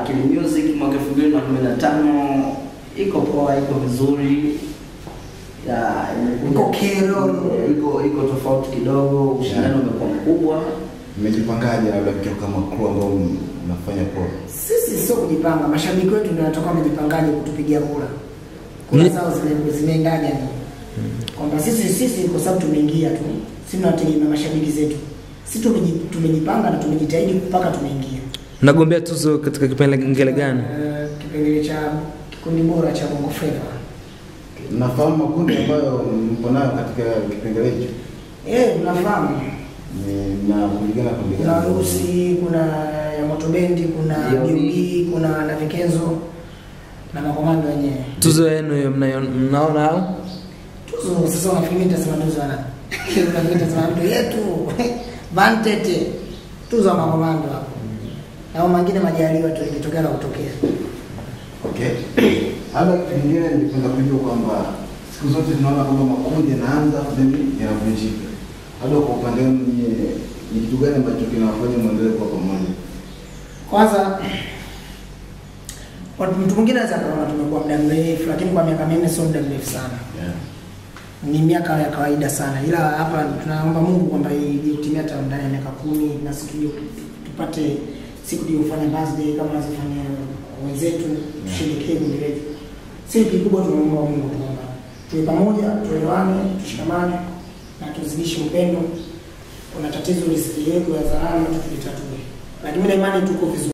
Kili Music mwaka 2015 iko poa, iko vizuri. Iko kero, iko tofauti kidogo, ushindano umekuwa mkubwa. Mmejipangaje labda kama crew ambao mnafanya poa? Sisi sio kujipanga, mashabiki wetu ndio wanatoka wamejipangaje kutupigia kura. Kura zao zimeendaje yani? Kwamba sisi kwa sababu tumeingia tu. Sisi tunategemea mashabiki zetu. Sisi tumejipanga na tumejitahidi mpaka tumeingia. Mnagombea tuzo katika kipengele gani? Kipengele cha kikundi bora cha Bongo Flava. Nafahamu makundi ambayo mpo nayo katika kipengele hicho. Tunafahamu. Na kulingana kuna Rusi, kuna ya Moto Bendi, kuna Bibi, kuna na Vikenzo na makomando wenyewe. Tuzo yenu mnaona au? Tuzo sasa unafikiri nitasema tuzo ana. Unafikiri tuzo yetu. Vantete. Tuzo ya makomando hapo. Na mengine majaliwa tu ikitokea na kutokea. Okay. Hata kingine ningependa kujua kwamba siku zote tunaona kwamba makundi yanaanza then yanavunjika. Hata kwa upande wenu ni kitu gani ambacho kinawafanya muendelee kwa pamoja? Kwanza mtu mwingine anaweza kuona tumekuwa muda mrefu, lakini kwa miaka mingi sio muda mrefu sana. Ni miaka ya kawaida sana. Ila hapa tunaomba Mungu kwamba ije kutimia hata ndani ya miaka 10 na siku hiyo tupate siku hiyo kufanya birthday kama azifanya wenzetu, tusherekee kundi letu. Sisi kikubwa tunaomba Mungu kwamba tuwe pamoja, tuelewane, tushikamane na tuzidishe upendo. Kuna tatizo lisikiweko ya dharura tulitatue. Lakini na imani tuko vizuri.